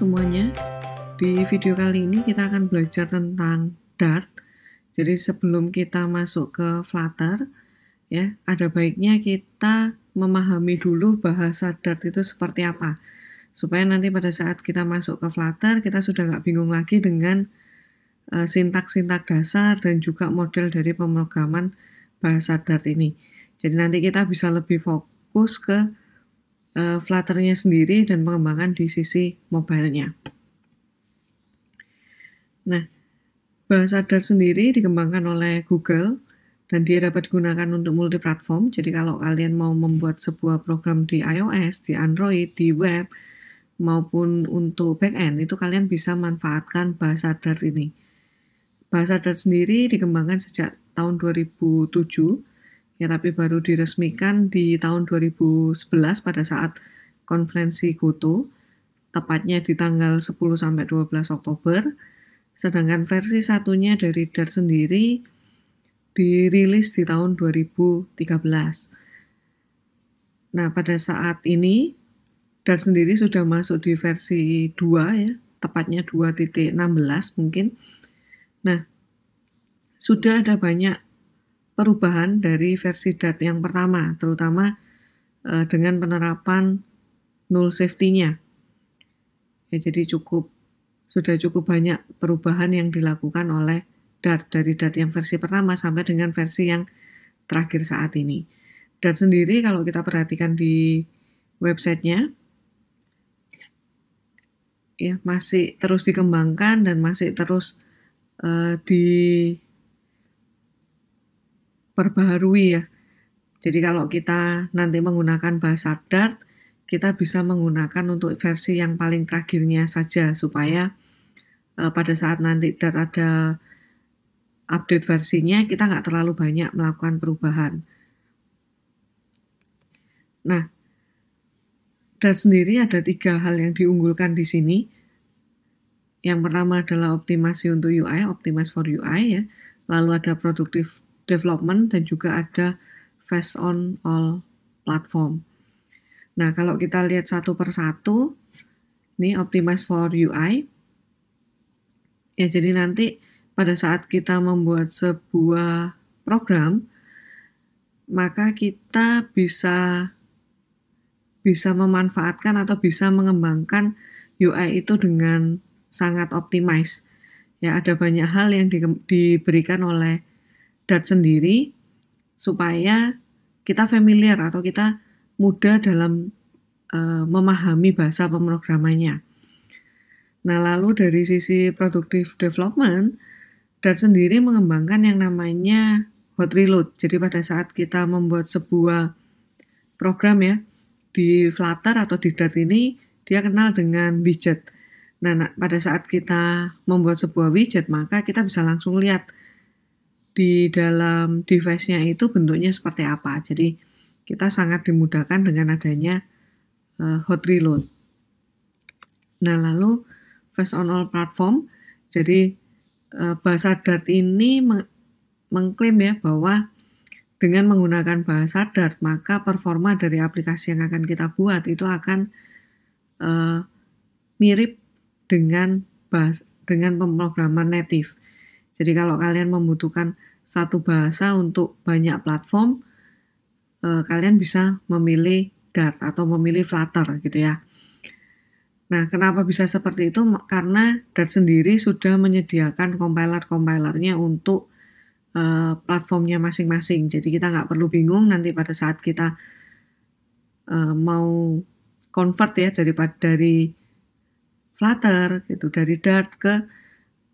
semuanya. Di video kali ini kita akan belajar tentang Dart. Jadi sebelum kita masuk ke Flutter, ya, ada baiknya kita memahami dulu bahasa Dart itu seperti apa. Supaya nanti pada saat kita masuk ke Flutter, kita sudah nggak bingung lagi dengan sintak-sintak dasar dan juga model dari pemrograman bahasa Dart ini. Jadi nanti kita bisa lebih fokus ke Flutter-nya sendiri dan pengembangan di sisi mobile-nya. Nah, bahasa Dart sendiri dikembangkan oleh Google dan dia dapat digunakan untuk multiplatform. Jadi kalau kalian mau membuat sebuah program di iOS, di Android, di web, maupun untuk backend, itu kalian bisa manfaatkan bahasa Dart ini. Bahasa Dart sendiri dikembangkan sejak tahun 2007, ya, tapi baru diresmikan di tahun 2011 pada saat konferensi Goto, tepatnya di tanggal 10-12 Oktober. Sedangkan versi satunya dari Dart sendiri dirilis di tahun 2013. Nah, pada saat ini Dart sendiri sudah masuk di versi 2, ya, tepatnya 2.16 mungkin. Nah, sudah ada banyak perubahan dari versi Dart yang pertama, terutama dengan penerapan null safety-nya. Ya, jadi sudah cukup banyak perubahan yang dilakukan oleh Dart dari Dart yang versi pertama sampai dengan versi yang terakhir saat ini. Dart sendiri kalau kita perhatikan di websitenya, ya, masih terus dikembangkan dan masih terus diperbaharui, ya. Jadi kalau kita nanti menggunakan bahasa Dart, kita bisa menggunakan untuk versi yang paling terakhirnya saja supaya pada saat nanti Dart ada update versinya, kita nggak terlalu banyak melakukan perubahan. Nah, Dart sendiri ada 3 hal yang diunggulkan di sini. Yang pertama adalah optimasi untuk UI, optimize for UI, ya. Lalu ada productive development dan juga ada fast on all platform. Nah, kalau kita lihat satu persatu, ini optimize for UI. Ya, jadi nanti pada saat kita membuat sebuah program, maka kita bisa memanfaatkan atau bisa mengembangkan UI itu dengan sangat optimize. Ya, ada banyak hal yang diberikan oleh Dart sendiri supaya kita familiar atau kita mudah dalam memahami bahasa pemrogramannya. Nah, lalu dari sisi productive development, Dart sendiri mengembangkan yang namanya hot reload. Jadi pada saat kita membuat sebuah program, ya, di Flutter atau di Dart ini, dia kenal dengan widget. Nah, pada saat kita membuat sebuah widget, maka kita bisa langsung lihat di dalam device-nya itu bentuknya seperti apa. Jadi kita sangat dimudahkan dengan adanya hot reload. Nah, lalu fast on all platform. Jadi bahasa Dart ini mengklaim, ya, bahwa dengan menggunakan bahasa Dart, maka performa dari aplikasi yang akan kita buat itu akan mirip dengan pemrograman native. Jadi kalau kalian membutuhkan satu bahasa untuk banyak platform, kalian bisa memilih Dart atau memilih Flutter, gitu ya. Nah, kenapa bisa seperti itu? Karena Dart sendiri sudah menyediakan compiler-compilernya untuk platformnya masing-masing. Jadi kita nggak perlu bingung nanti pada saat kita mau convert, ya, dari Flutter gitu, dari Dart ke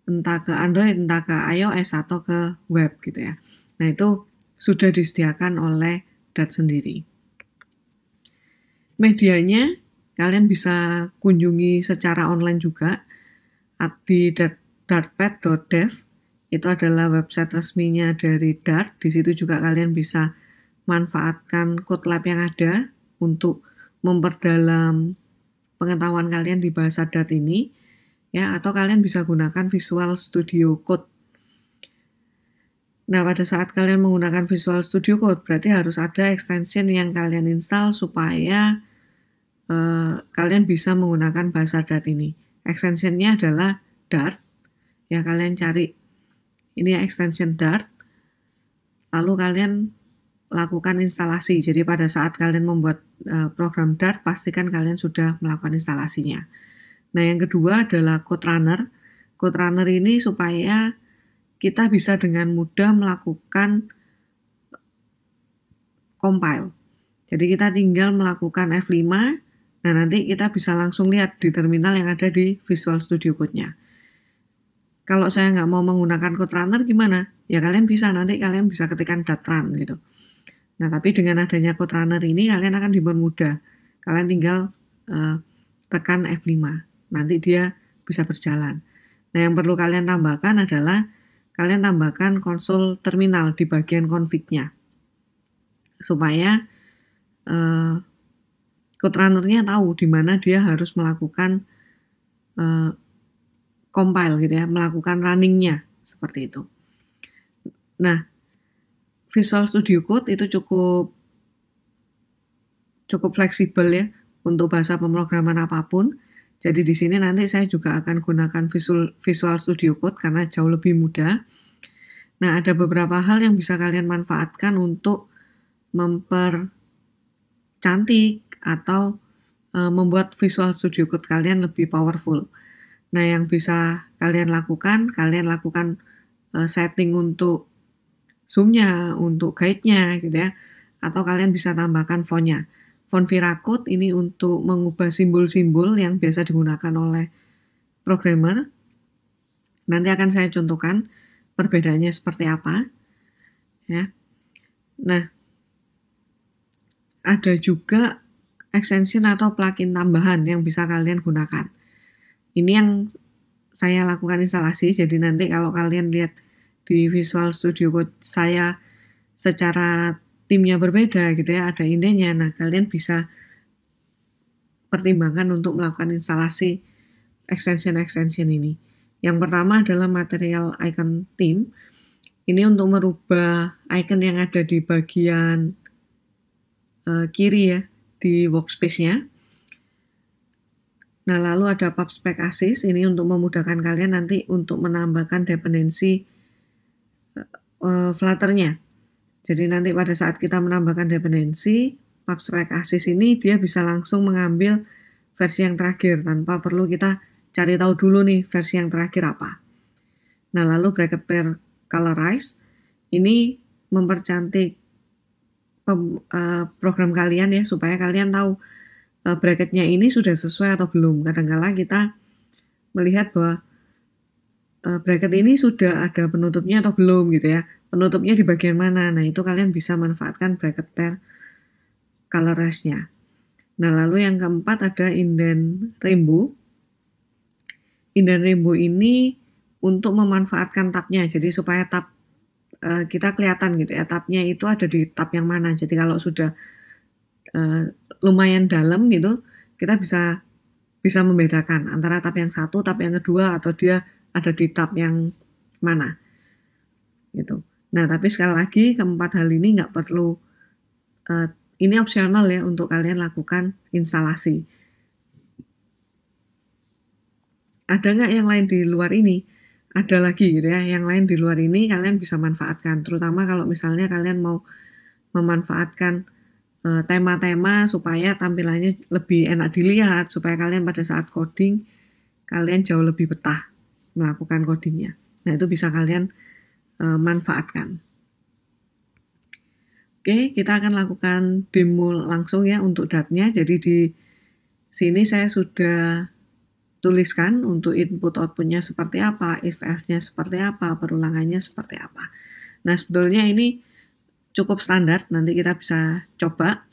entah ke Android, entah ke iOS atau ke web, gitu ya. Nah, itu sudah disediakan oleh Dart sendiri. Medianya kalian bisa kunjungi secara online juga di dartpad.dev. Itu adalah website resminya dari Dart. Di situ juga kalian bisa manfaatkan code lab yang ada untuk memperdalam pengetahuan kalian di bahasa Dart ini, ya, atau kalian bisa gunakan Visual Studio Code. Nah, pada saat kalian menggunakan Visual Studio Code, berarti harus ada extension yang kalian install supaya kalian bisa menggunakan bahasa Dart ini. extensionnya adalah Dart. Ya, kalian cari ini extension Dart, lalu kalian lakukan instalasi. Jadi pada saat kalian membuat program Dart, pastikan kalian sudah melakukan instalasinya. Nah, yang kedua adalah Code Runner. Code Runner ini supaya kita bisa dengan mudah melakukan compile. Jadi kita tinggal melakukan F5, nah nanti kita bisa langsung lihat di terminal yang ada di Visual Studio Code-nya. Kalau saya nggak mau menggunakan Code Runner gimana? Ya kalian bisa, nanti kalian bisa ketikkan .run gitu. Nah, tapi dengan adanya Code Runner ini kalian akan dipermudah. Kalian tinggal tekan F5. Nanti dia bisa berjalan. Nah, yang perlu kalian tambahkan adalah kalian tambahkan konsol terminal di bagian config-nya. Supaya Code Runner-nya tahu di mana dia harus melakukan compile gitu ya, melakukan running-nya seperti itu. Nah, Visual Studio Code itu cukup fleksibel ya untuk bahasa pemrograman apapun. Jadi di sini nanti saya juga akan gunakan Visual Studio Code karena jauh lebih mudah. Nah, ada beberapa hal yang bisa kalian manfaatkan untuk mempercantik atau membuat Visual Studio Code kalian lebih powerful. Nah, yang bisa kalian lakukan setting untuk zoom-nya, untuk guide-nya gitu ya. Atau kalian bisa tambahkan font-nya. Font ViraCode ini untuk mengubah simbol-simbol yang biasa digunakan oleh programmer. Nanti akan saya contohkan perbedaannya seperti apa. Ya. Nah, ada juga extension atau plugin tambahan yang bisa kalian gunakan. Ini yang saya lakukan instalasi, jadi nanti kalau kalian lihat di Visual Studio Code saya secara timnya berbeda gitu ya, ada indenya. Nah, kalian bisa pertimbangkan untuk melakukan instalasi extension ini. Yang pertama adalah Material Icon Theme. Ini untuk merubah icon yang ada di bagian kiri ya, di workspace-nya. Nah, lalu ada PubSpec Assist, ini untuk memudahkan kalian nanti untuk menambahkan dependensi Flutter-nya. Jadi nanti pada saat kita menambahkan dependensi, PubSpec Assist ini dia bisa langsung mengambil versi yang terakhir tanpa perlu kita cari tahu dulu nih versi yang terakhir apa. Nah, lalu bracket pair colorize ini mempercantik program kalian ya, supaya kalian tahu bracketnya ini sudah sesuai atau belum. Kadang-kala kita melihat bahwa bracket ini sudah ada penutupnya atau belum gitu ya. Penutupnya di bagian mana? Nah, itu kalian bisa manfaatkan bracket pair colorize-nya. Nah, lalu yang keempat ada indent rainbow. Indent rainbow ini untuk memanfaatkan tabnya. Jadi supaya tab kita kelihatan gitu ya, tabnya itu ada di tab yang mana. Jadi kalau sudah lumayan dalam gitu, kita bisa membedakan antara tab yang satu, tab yang kedua, atau dia ada di tab yang mana gitu. Nah, tapi sekali lagi keempat hal ini nggak perlu, ini opsional ya untuk kalian lakukan instalasi. Ada nggak yang lain di luar ini? Ada lagi gitu ya, yang lain di luar ini kalian bisa manfaatkan, terutama kalau misalnya kalian mau memanfaatkan tema-tema supaya tampilannya lebih enak dilihat, supaya kalian pada saat coding kalian jauh lebih betah melakukan codingnya. Nah, itu bisa kalian manfaatkan. Oke, kita akan lakukan demo langsung ya untuk Dart-nya. Jadi di sini saya sudah tuliskan untuk input output-nya seperti apa, if else-nya seperti apa, perulangannya seperti apa. Nah, sebetulnya ini cukup standar, nanti kita bisa coba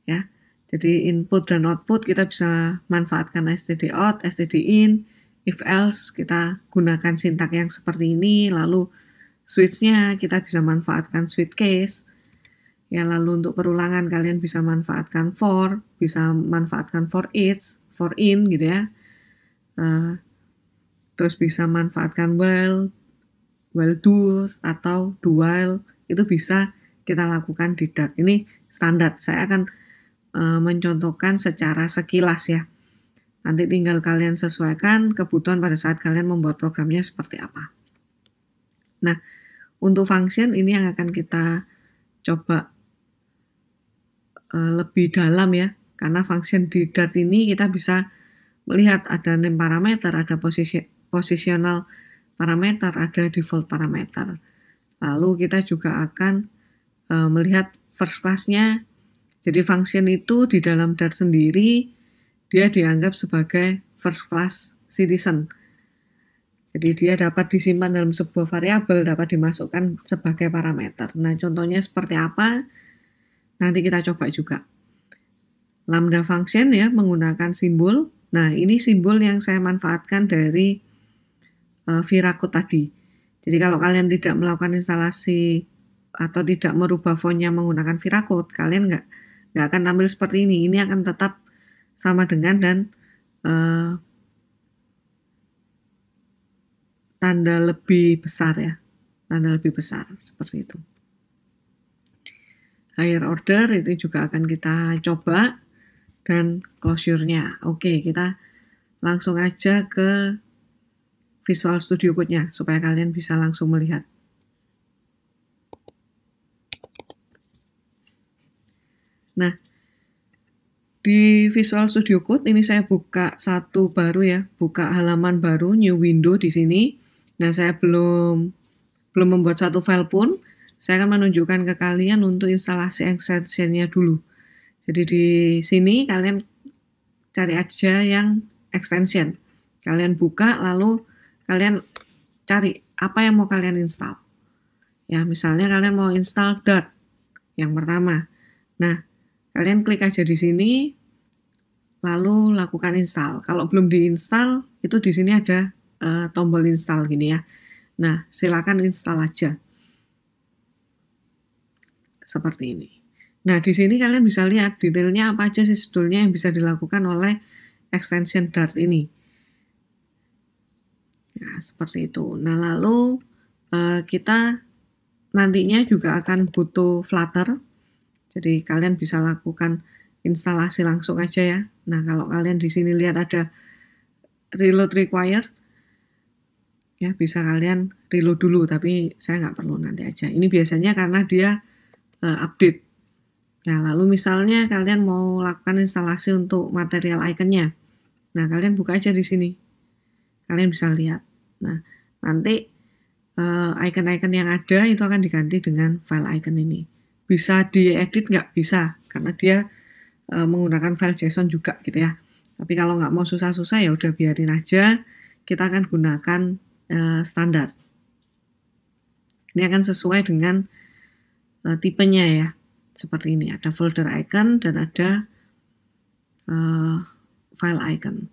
ya. Jadi input dan output kita bisa manfaatkan std_out, std_in, if else kita gunakan sintak yang seperti ini, lalu switch-nya kita bisa manfaatkan switch case. Ya, lalu untuk perulangan kalian bisa manfaatkan for, bisa manfaatkan for each, for in gitu ya. Terus bisa manfaatkan while do atau do while, itu bisa kita lakukan di Dart. Ini standar. Saya akan mencontohkan secara sekilas ya. Nanti tinggal kalian sesuaikan kebutuhan pada saat kalian membuat programnya seperti apa. Nah, untuk function ini yang akan kita coba lebih dalam ya, karena function di Dart ini kita bisa melihat ada name parameter, ada positional parameter, ada default parameter. Lalu kita juga akan melihat first class-nya. Jadi function itu di dalam Dart sendiri dia dianggap sebagai first class citizen. Jadi dia dapat disimpan dalam sebuah variabel, dapat dimasukkan sebagai parameter. Nah, contohnya seperti apa? Nanti kita coba juga. Lambda function ya menggunakan simbol. Nah, ini simbol yang saya manfaatkan dari ViraCode tadi. Jadi kalau kalian tidak melakukan instalasi atau tidak merubah fontnya menggunakan ViraCode, kalian nggak akan tampil seperti ini. Ini akan tetap sama dengan dan tanda lebih besar ya. Tanda lebih besar seperti itu. Higher order itu juga akan kita coba dan closure-nya. Oke, kita langsung aja ke Visual Studio Code-nya supaya kalian bisa langsung melihat. Nah, di Visual Studio Code ini saya buka satu baru ya, buka halaman baru, new window di sini. Nah, saya belum membuat satu file pun. Saya akan menunjukkan ke kalian untuk instalasi extension-nya dulu. Jadi di sini kalian cari aja yang extension. Kalian buka lalu kalian cari apa yang mau kalian install. Ya, misalnya kalian mau install Dart yang pertama. Nah, kalian klik aja di sini lalu lakukan install. Kalau belum diinstal, itu di sini ada tombol install gini ya. Nah, silakan install aja. Seperti ini. Nah, di sini kalian bisa lihat detailnya apa aja sih sebetulnya yang bisa dilakukan oleh extension Dart ini. Nah, seperti itu. Nah, lalu kita nantinya juga akan butuh Flutter. Jadi kalian bisa lakukan instalasi langsung aja ya. Nah, kalau kalian di sini lihat ada reload required, ya bisa kalian reload dulu, tapi saya nggak perlu, nanti aja. Ini biasanya karena dia update. Nah, lalu misalnya kalian mau lakukan instalasi untuk material icon-nya. Nah, kalian buka aja di sini. Kalian bisa lihat. Nah, nanti icon-icon yang ada itu akan diganti dengan file icon ini. Bisa diedit nggak? Bisa, karena dia menggunakan file JSON juga gitu ya. Tapi kalau nggak mau susah-susah ya udah biarin aja. Kita akan gunakan standar. Ini akan sesuai dengan tipenya ya. Seperti ini, ada folder icon dan ada file icon.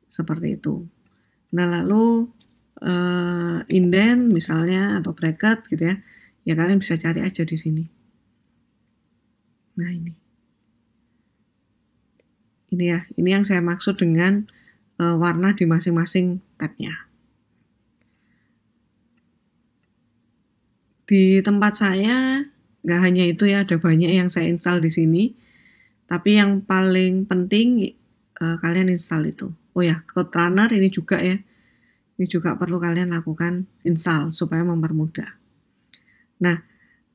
Seperti itu. Nah, lalu indent misalnya atau bracket gitu ya. Ya kalian bisa cari aja di sini. Nah, ini. Ini ya, ini yang saya maksud dengan warna di masing-masing tab-nya. Di tempat saya nggak hanya itu ya, ada banyak yang saya install di sini. Tapi yang paling penting kalian install itu. Oh ya, Code Runner ini juga ya. Ini juga perlu kalian lakukan install supaya mempermudah. Nah,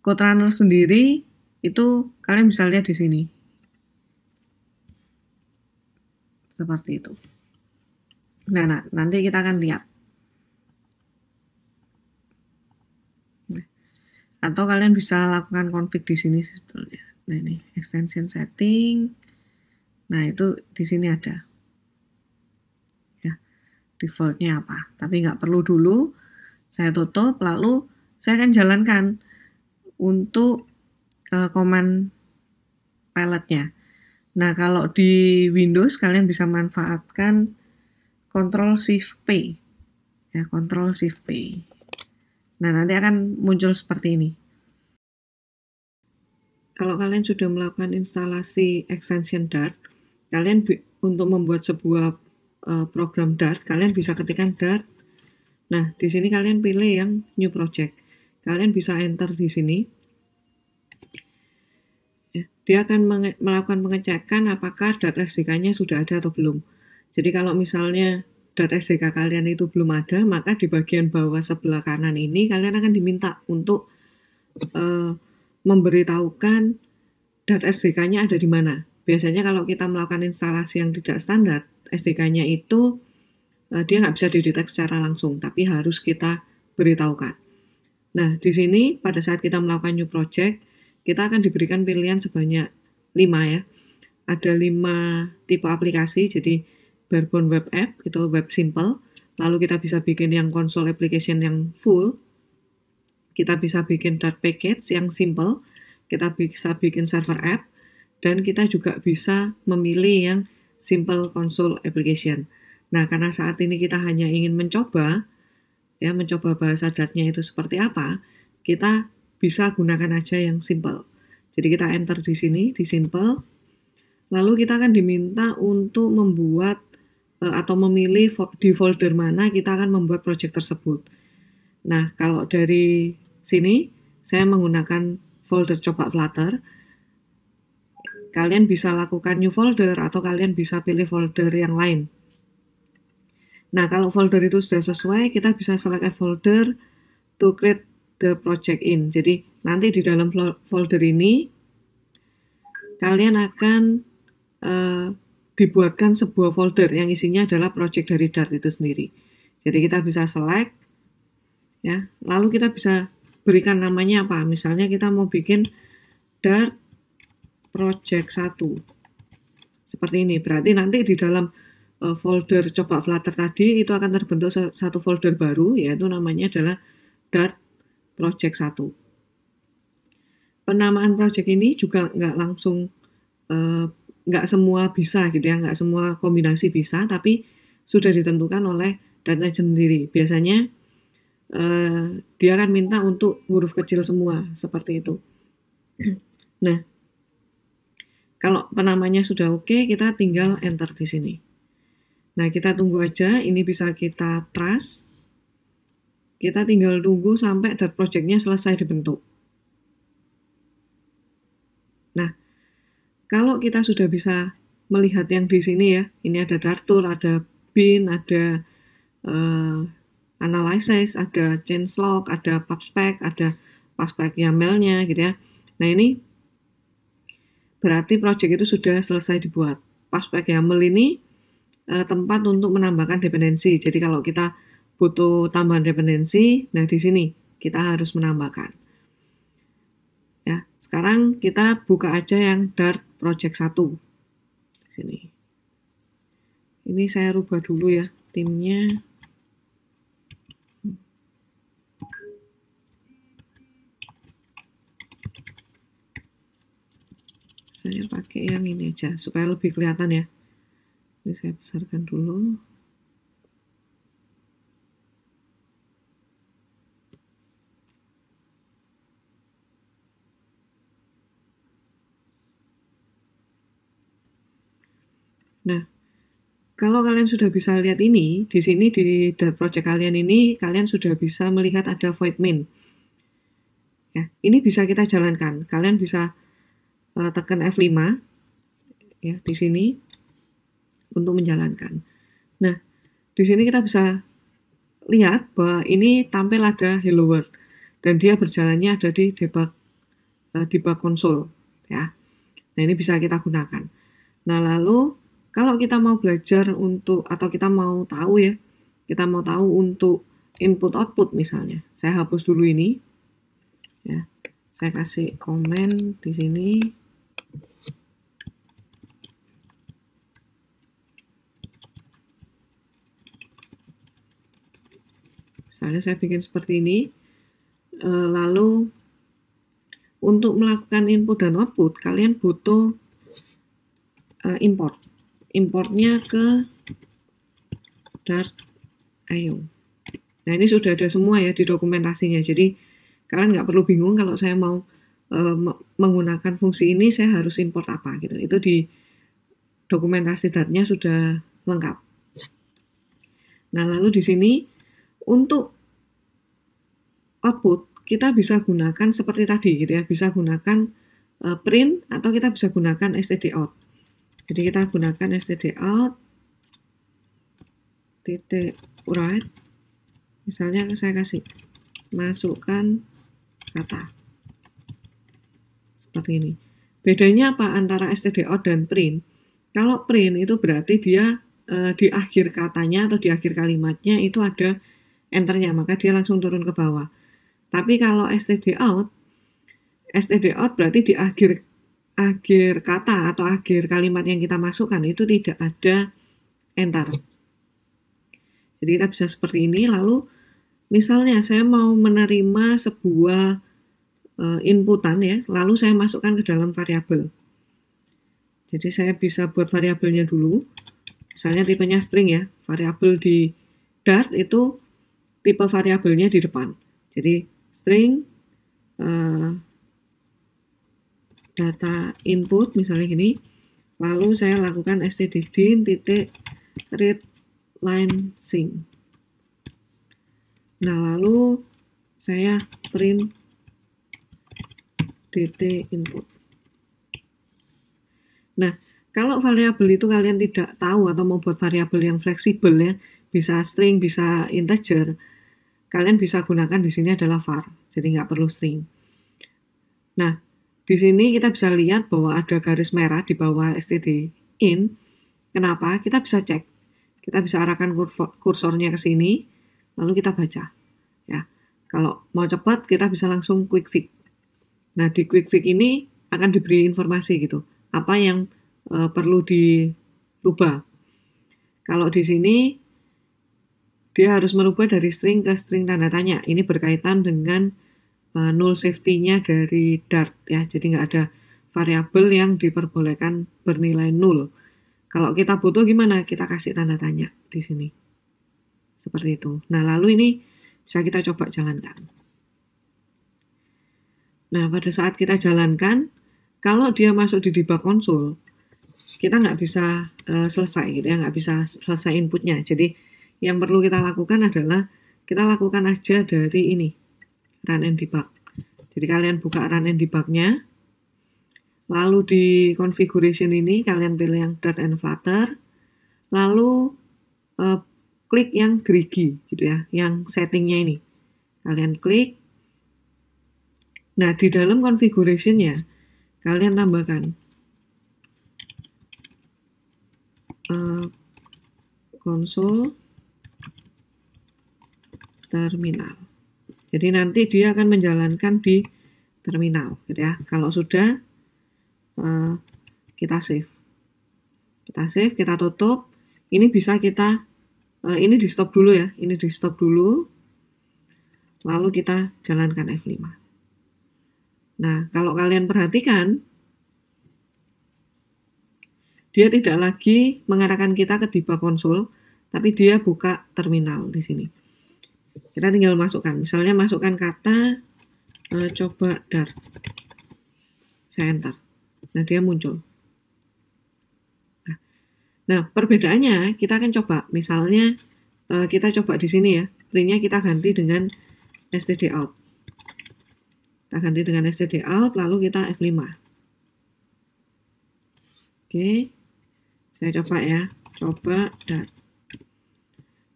Code Runner sendiri itu kalian bisa lihat di sini. Seperti itu. Nah, nanti kita akan lihat. Atau kalian bisa lakukan config di sini sebetulnya. Nah, ini extension setting. Nah, itu di sini ada. Ya, defaultnya apa. Tapi nggak perlu dulu. Saya tutup, lalu saya akan jalankan untuk command pilotnya. Nah, kalau di Windows kalian bisa manfaatkan Ctrl-Shift-P. Ya, Ctrl-Shift-P. Nah, nanti akan muncul seperti ini. Kalau kalian sudah melakukan instalasi extension Dart, kalian untuk membuat sebuah program Dart, kalian bisa ketikkan Dart. Nah, di sini kalian pilih yang New Project. Kalian bisa enter di sini. Ya, dia akan melakukan pengecekan apakah Dart SDK-nya sudah ada atau belum. Jadi kalau misalnya .sdk kalian itu belum ada, maka di bagian bawah sebelah kanan ini kalian akan diminta untuk memberitahukan .sdk-nya ada di mana. Biasanya kalau kita melakukan instalasi yang tidak standar, SDK-nya itu dia nggak bisa didetek secara langsung, tapi harus kita beritahukan. Nah, di sini pada saat kita melakukan new project, kita akan diberikan pilihan sebanyak 5 ya. Ada 5 tipe aplikasi, jadi barebone web app, itu web simple. Lalu kita bisa bikin yang console application yang full. Kita bisa bikin .package yang simple. Kita bisa bikin server app. Dan kita juga bisa memilih yang simple console application. Nah, karena saat ini kita hanya ingin mencoba bahasa Dart-nya itu seperti apa, kita bisa gunakan aja yang simple. Jadi kita enter di sini, di simple, lalu kita akan diminta untuk membuat atau memilih di folder mana kita akan membuat project tersebut. Nah, kalau dari sini, saya menggunakan folder coba Flutter. Kalian bisa lakukan new folder atau kalian bisa pilih folder yang lain. Nah, kalau folder itu sudah sesuai, kita bisa select a folder to create the project in. Jadi, nanti di dalam folder ini, kalian akan dibuatkan sebuah folder yang isinya adalah project dari Dart itu sendiri. Jadi, kita bisa select, ya. Lalu kita bisa berikan namanya apa. Misalnya kita mau bikin Dart project 1. Seperti ini. Berarti nanti di dalam folder coba Flutter tadi itu akan terbentuk satu folder baru, yaitu namanya adalah Dart project 1. Penamaan project ini juga nggak langsung, nggak semua bisa gitu ya, nggak semua kombinasi bisa, tapi sudah ditentukan oleh Dart sendiri. Biasanya dia akan minta untuk huruf kecil semua, seperti itu. Nah, kalau penamanya sudah oke, kita tinggal enter di sini. Nah, kita tunggu aja, ini bisa kita trust. Kita tinggal tunggu sampai Dart project-nya selesai dibentuk. Nah, kalau kita sudah bisa melihat yang di sini ya, ini ada Dart tool, ada bin, ada analysis, ada changelog, ada pubspec, ada pubspec YAML-nya gitu ya. Nah, ini berarti project itu sudah selesai dibuat. Pubspec YAML ini tempat untuk menambahkan dependensi. Jadi kalau kita butuh tambahan dependensi, nah di sini kita harus menambahkan. Ya, sekarang kita buka aja yang Dart project 1. Di sini. Ini saya rubah dulu ya timnya. Saya pakai yang ini aja supaya lebih kelihatan ya. Ini saya besarkan dulu. Nah, kalau kalian sudah bisa lihat ini, di sini di Dart project kalian ini, kalian sudah bisa melihat ada void main. Ya, ini bisa kita jalankan. Kalian bisa tekan F5 ya di sini untuk menjalankan. Nah, di sini kita bisa lihat bahwa ini tampil ada hello world dan dia berjalannya ada di debug console ya. Nah, ini bisa kita gunakan. Nah, lalu kalau kita mau belajar untuk atau kita mau tahu ya, kita mau tahu untuk input output misalnya. Saya hapus dulu ini. Ya. Saya kasih komen di sini. Misalnya saya bikin seperti ini, lalu untuk melakukan input dan output, kalian butuh import. Importnya ke Dart.io. Nah, ini sudah ada semua ya di dokumentasinya, jadi kalian nggak perlu bingung kalau saya mau menggunakan fungsi ini, saya harus import apa gitu. Itu di dokumentasi Dart-nya sudah lengkap. Nah, lalu di sini untuk output kita bisa gunakan seperti tadi gitu ya, bisa gunakan print atau kita bisa gunakan stdout. Jadi kita gunakan stdout. titik write, misalnya saya kasih masukkan kata seperti ini. Bedanya apa antara stdout dan print? Kalau print itu berarti dia di akhir katanya atau di akhir kalimatnya itu ada enternya, maka dia langsung turun ke bawah. Tapi kalau stdout berarti di akhir kata atau akhir kalimat yang kita masukkan itu tidak ada enter. Jadi kita bisa seperti ini. Lalu misalnya saya mau menerima sebuah inputan ya, lalu saya masukkan ke dalam variabel. Jadi saya bisa buat variabelnya dulu. Misalnya tipenya string ya, variabel di Dart itu tipe variabelnya di depan. Jadi string data input misalnya gini, lalu saya lakukan stdin titik read line sing. Nah lalu saya print dt input. Nah, kalau variabel itu kalian tidak tahu atau mau buat variabel yang fleksibel ya, bisa string, bisa integer, kalian bisa gunakan di sini adalah var, jadi nggak perlu string. Nah, di sini kita bisa lihat bahwa ada garis merah di bawah stdin. Kenapa? Kita bisa cek. Kita bisa arahkan kursornya ke sini, lalu kita baca. Ya, kalau mau cepat kita bisa langsung quick fix. Nah, di quick fix ini akan diberi informasi gitu, apa yang perlu dirubah. Kalau di sini dia harus merubah dari string ke string tanda tanya. Ini berkaitan dengan null safety-nya dari Dart ya. Jadi nggak ada variabel yang diperbolehkan bernilai null. Kalau kita butuh gimana? Kita kasih tanda tanya di sini. Seperti itu. Nah, lalu ini bisa kita coba jalankan. Nah, pada saat kita jalankan, kalau dia masuk di debug console, kita nggak bisa selesai gitu ya, nggak bisa selesai inputnya. Jadi yang perlu kita lakukan adalah kita lakukan aja dari ini, run and debug. Jadi kalian buka run and debug-nya, lalu di configuration ini kalian pilih yang Dart and Flutter, lalu klik yang gerigi gitu ya, yang settingnya ini. Kalian klik. Nah, di dalam configuration-nya kalian tambahkan konsol terminal. Jadi nanti dia akan menjalankan di terminal, gitu ya. Kalau sudah kita save. Kita save, kita tutup. Ini bisa kita ini di stop dulu ya. Ini di stop dulu. Lalu kita jalankan F5. Nah, kalau kalian perhatikan, dia tidak lagi mengarahkan kita ke debug console, tapi dia buka terminal di sini. Kita tinggal masukkan, misalnya masukkan kata coba Dart. Saya enter. Nah, dia muncul. Nah, perbedaannya kita akan coba, misalnya kita coba di sini ya, printnya kita ganti dengan stdout. Kita ganti dengan stdout, lalu kita F5. Oke. Saya coba ya, coba Dart.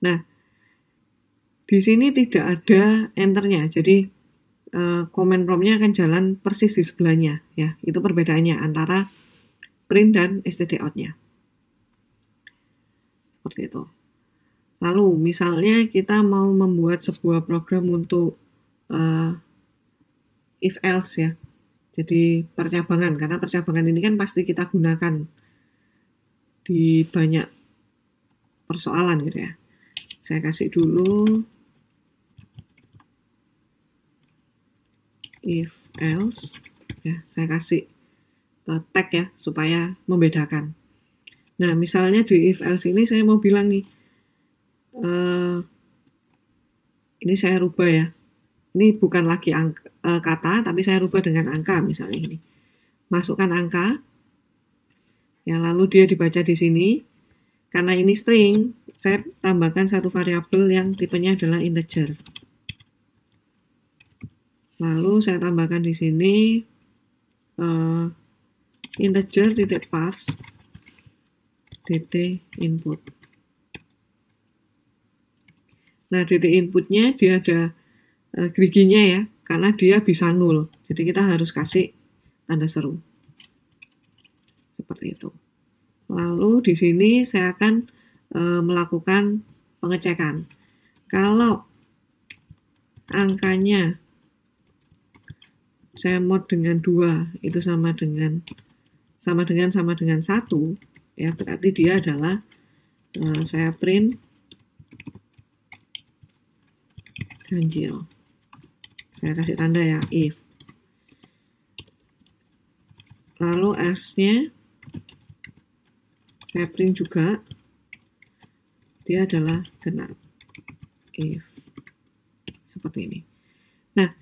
Nah, di sini tidak ada enternya, jadi command prompt-nya akan jalan persis di sebelahnya ya. Itu perbedaannya antara print dan stdout-nya. Seperti itu. Lalu misalnya kita mau membuat sebuah program untuk if else ya. Jadi percabangan, karena percabangan ini kan pasti kita gunakan di banyak persoalan gitu ya. Saya kasih dulu if else ya, saya kasih tag ya supaya membedakan. Nah, misalnya di if else ini saya mau bilang nih ini saya rubah ya. Ini bukan lagi kata, tapi saya rubah dengan angka misalnya ini. Masukkan angka. Ya, lalu dia dibaca di sini. Karena ini string, saya tambahkan satu variabel yang tipenya adalah integer. Lalu saya tambahkan di sini integer titik parse dt input. Nah, detik inputnya dia ada geriginya ya, karena dia bisa 0. Jadi kita harus kasih tanda seru. Seperti itu. Lalu di sini saya akan melakukan pengecekan. Kalau angkanya saya mod dengan 2 itu sama dengan 1, ya berarti dia adalah saya print ganjil. Saya kasih tanda ya, if. Lalu else-nya saya print juga, dia adalah genap. If. Seperti ini. Nah,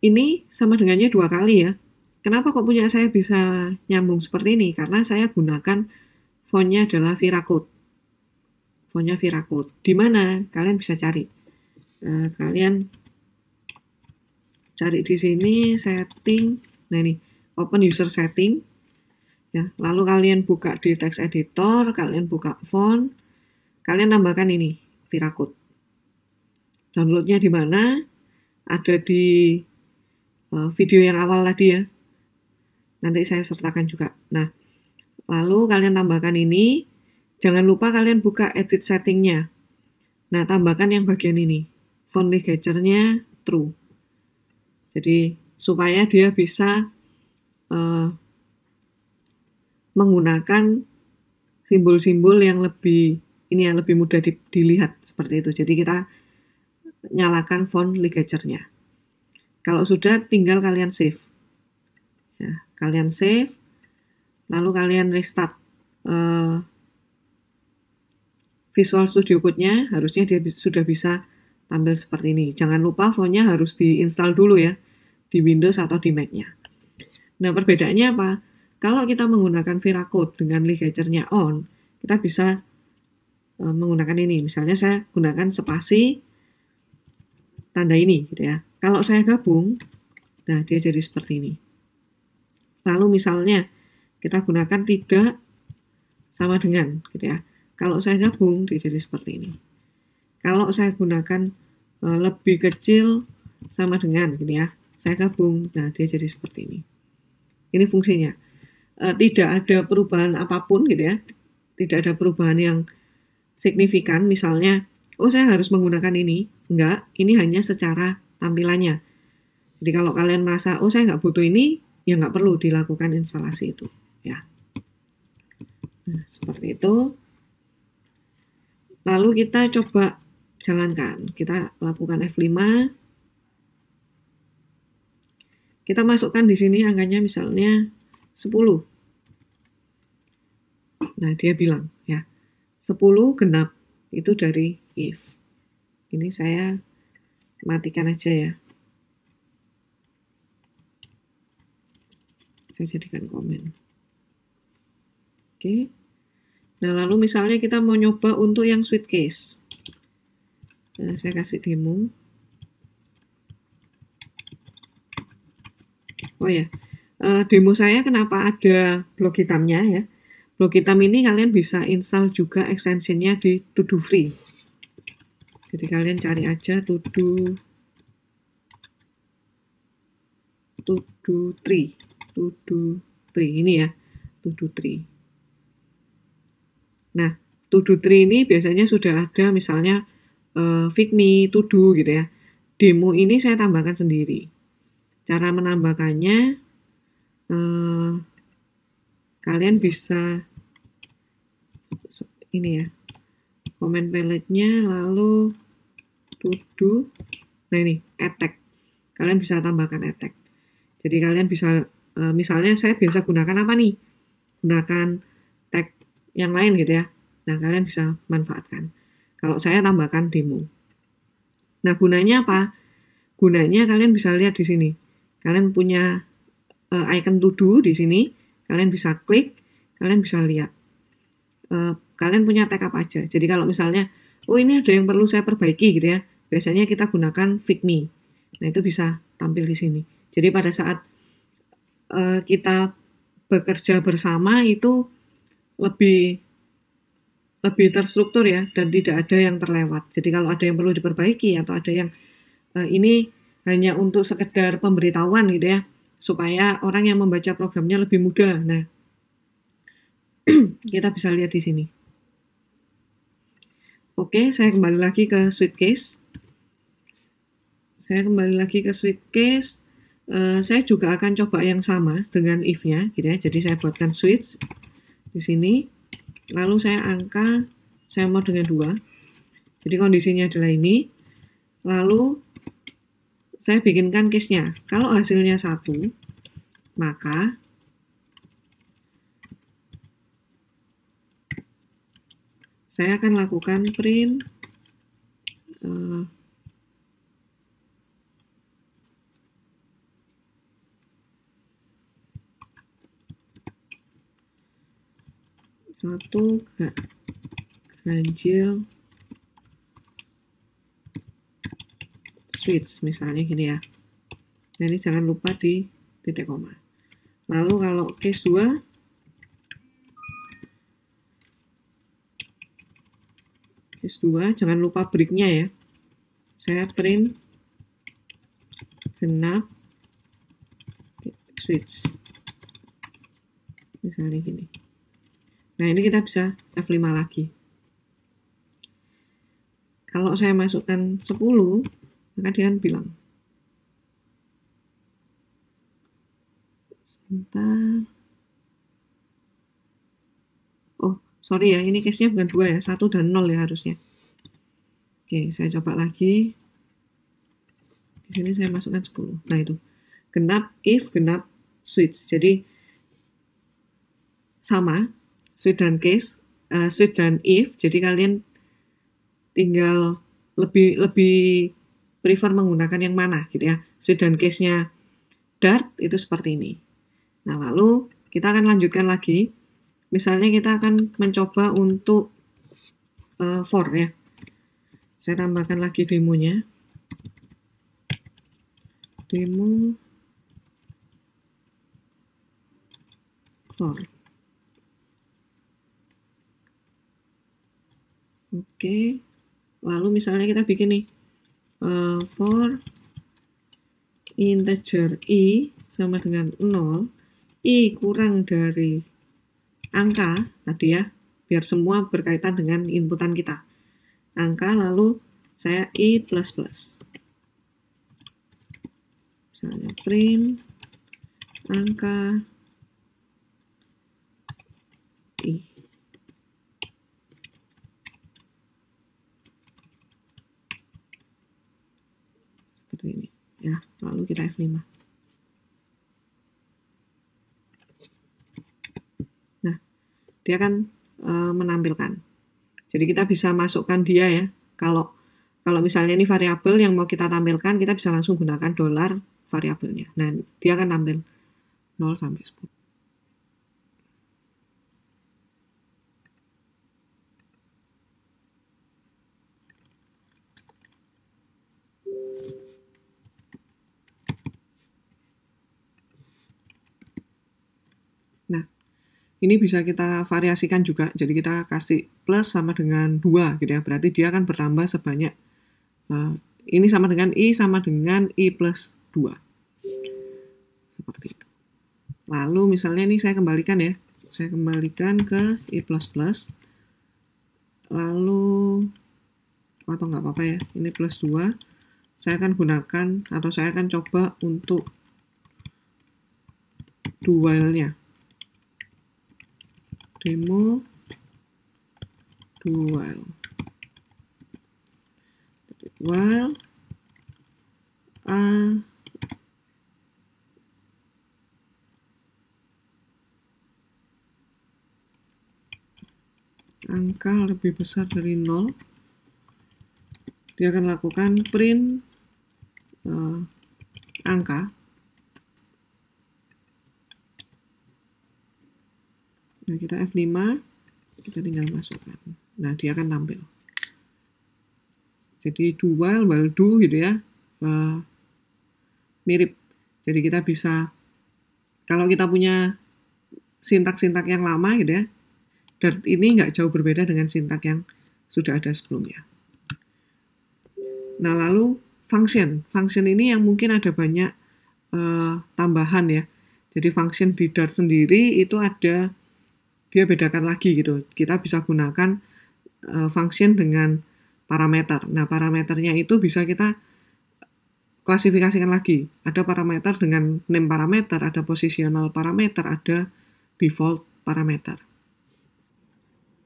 ini sama dengannya 2 kali ya. Kenapa kok punya saya bisa nyambung seperti ini? Karena saya gunakan fontnya adalah ViraCode. Fontnya ViraCode. Di mana? Kalian bisa cari. Kalian cari di sini setting. Nah ini, open user setting. Ya, lalu kalian buka di text editor, kalian buka font, kalian tambahkan ini, ViraCode. Downloadnya di mana? Ada di video yang awal tadi ya. Nanti saya sertakan juga. Nah, lalu kalian tambahkan ini. Jangan lupa kalian buka edit settingnya. Nah, tambahkan yang bagian ini. Font ligature-nya true. Jadi, supaya dia bisa menggunakan simbol-simbol yang lebih mudah dilihat seperti itu. Jadi kita nyalakan font ligature-nya. Kalau sudah, tinggal kalian save. Ya, kalian save, lalu kalian restart Visual Studio Code-nya, harusnya dia sudah bisa tampil seperti ini. Jangan lupa fontnya harus diinstal dulu ya, di Windows atau di Mac-nya. Nah, perbedaannya apa? Kalau kita menggunakan ViraCode dengan ligature-nya on, kita bisa menggunakan ini. Misalnya saya gunakan spasi tanda ini gitu ya. Kalau saya gabung, nah dia jadi seperti ini. Lalu misalnya kita gunakan tidak sama dengan gitu ya. Kalau saya gabung dia jadi seperti ini. Kalau saya gunakan lebih kecil sama dengan gitu ya. Saya gabung, nah dia jadi seperti ini. Ini fungsinya. Tidak ada perubahan apapun gitu ya. Tidak ada perubahan yang signifikan, misalnya, oh saya harus menggunakan ini. Enggak, ini hanya secara tampilannya. Jadi kalau kalian merasa, oh saya nggak butuh ini, ya nggak perlu dilakukan instalasi itu. Ya. Nah, seperti itu. Lalu kita coba jalankan. Kita lakukan F5. Kita masukkan di sini angkanya misalnya 10. Nah, dia bilang, ya, 10 genap. Itu dari if. Ini saya matikan aja ya. Saya jadikan komen. Oke. Nah, lalu misalnya kita mau nyoba untuk yang sweet case. Nah, saya kasih demo. Oh ya, demo saya kenapa ada blok hitamnya ya. Blok hitam ini kalian bisa install juga extensionnya di To-Do Free. Jadi kalian cari aja To-Do Tree ini ya, To-Do Tree. Nah, To-Do Tree ini biasanya sudah ada misalnya Figme, To-Do gitu ya. Demo ini saya tambahkan sendiri. Cara menambahkannya kalian bisa ini ya, comment palette-nya, lalu To-Do. Nah ini, attack. Kalian bisa tambahkan attack. Jadi kalian bisa, misalnya saya biasa gunakan apa nih? Gunakan tag yang lain gitu ya. Nah, kalian bisa manfaatkan. Kalau saya tambahkan demo. Nah, gunanya apa? Gunanya kalian bisa lihat di sini. Kalian punya icon to do di sini. Kalian bisa klik, kalian bisa lihat. Kalian punya tag apa aja. Jadi kalau misalnya, oh ini ada yang perlu saya perbaiki gitu ya. Biasanya kita gunakan Figme. Nah, itu bisa tampil di sini. Jadi pada saat kita bekerja bersama itu lebih lebih terstruktur ya, dan tidak ada yang terlewat. Jadi kalau ada yang perlu diperbaiki atau ada yang ini hanya untuk sekedar pemberitahuan gitu ya, supaya orang yang membaca programnya lebih mudah. Nah, kita bisa lihat di sini. Oke, saya kembali lagi ke Sweetcase. Saya juga akan coba yang sama dengan if-nya, gitu ya. Jadi saya buatkan switch di sini, lalu saya angka, saya mau dengan 2. Jadi kondisinya adalah ini. Lalu saya bikinkan case-nya. Kalau hasilnya 1, maka saya akan lakukan print satu ganjil switch, misalnya gini ya. Nah, ini jangan lupa di titik koma. Lalu kalau case 2, jangan lupa break-nya ya. Saya print genap switch, misalnya gini. Nah, ini kita bisa F5 lagi. Kalau saya masukkan 10, maka dia akan bilang, sebentar. Oh, sorry ya, ini case-nya bukan 2 ya, 1 dan 0 ya harusnya. Oke, saya coba lagi. Di sini saya masukkan 10. Nah, itu. Genap if, genap switch. Jadi, sama, switch dan case, switch dan if. Jadi, kalian tinggal lebih prefer menggunakan yang mana gitu ya. Switch dan case-nya Dart itu seperti ini. Nah, lalu kita akan lanjutkan lagi. Misalnya kita akan mencoba untuk for ya. Saya tambahkan lagi demonya. Demo for. Oke. Lalu misalnya kita bikin nih for integer i sama dengan 0, i kurang dari angka tadi ya, biar semua berkaitan dengan inputan kita. Angka, lalu saya i plus plus. Misalnya print angka i. Seperti ini ya, lalu kita F5. Nah, dia akan menampilkan. Jadi kita bisa masukkan dia ya. Kalau misalnya ini variabel yang mau kita tampilkan, kita bisa langsung gunakan $ variabelnya. Nah, dia akan tampil 0 sampai 10. Nah, ini bisa kita variasikan juga. Jadi kita kasih plus sama dengan 2 gitu ya. Berarti dia akan bertambah sebanyak ini sama dengan i sama dengan i plus 2. Seperti itu. Lalu misalnya ini saya kembalikan ya. Saya kembalikan ke i plus plus. Lalu atau nggak apa-apa ya. Ini plus 2. Saya akan gunakan atau saya akan coba untuk do while-nya. Demo do while. While angka lebih besar dari 0, dia akan lakukan print angka. Nah, kita F5, kita tinggal masukkan. Nah, dia akan tampil. Jadi do while do gitu ya, mirip. Jadi kita bisa, kalau kita punya sintak-sintak yang lama gitu ya, Dart ini nggak jauh berbeda dengan sintak yang sudah ada sebelumnya. Nah, lalu function. Function ini yang mungkin ada banyak tambahan ya. Jadi function di Dart sendiri itu ada, dia bedakan lagi gitu. Kita bisa gunakan function dengan parameter. Nah, parameternya itu bisa kita klasifikasikan lagi. Ada parameter dengan name parameter, ada positional parameter, ada default parameter.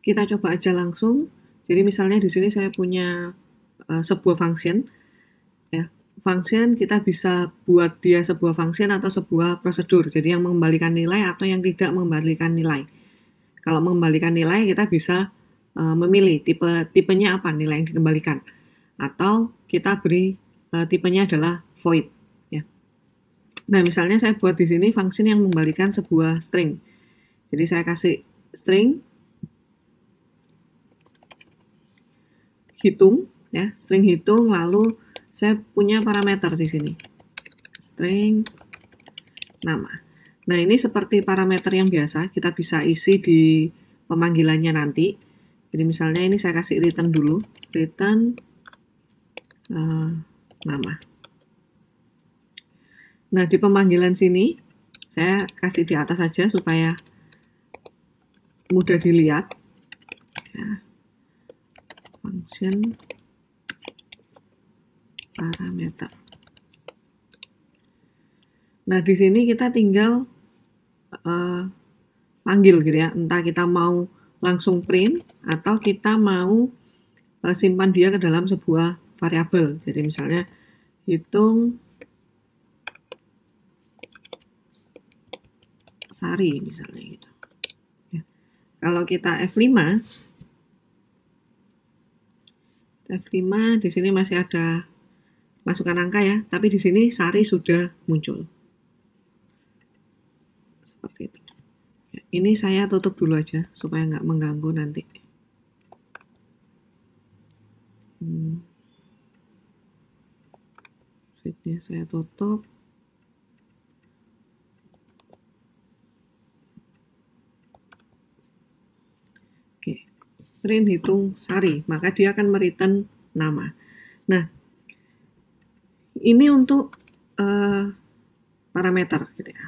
Kita coba aja langsung. Jadi misalnya di sini saya punya sebuah function. Ya, function kita bisa buat dia sebuah function atau sebuah prosedur. Jadi yang mengembalikan nilai atau yang tidak mengembalikan nilai. Kalau mengembalikan nilai kita bisa memilih tipenya apa nilai yang dikembalikan. Atau kita beri tipenya adalah void. Ya. Nah, misalnya saya buat di sini function yang mengembalikan sebuah string. Jadi saya kasih string hitung, ya, string hitung, lalu saya punya parameter di sini, string nama. Nah, ini seperti parameter yang biasa, kita bisa isi di pemanggilannya nanti. Jadi misalnya ini saya kasih return dulu, return nama. Nah, di pemanggilan sini saya kasih di atas saja supaya mudah dilihat. Ya. Function parameter. Nah, di sini kita tinggal panggil gitu ya. Entah kita mau langsung print atau kita mau simpan dia ke dalam sebuah variabel. Jadi misalnya hitung sari misalnya gitu. Ya. Kalau kita F5 di sini masih ada masukkan angka ya, tapi di sini sari sudah muncul. Seperti itu. Ya, ini saya tutup dulu aja supaya nggak mengganggu nanti. Sheetnya saya tutup. Oke, print hitung sari, maka dia akan mereturn nama. Nah, ini untuk parameter gitu ya.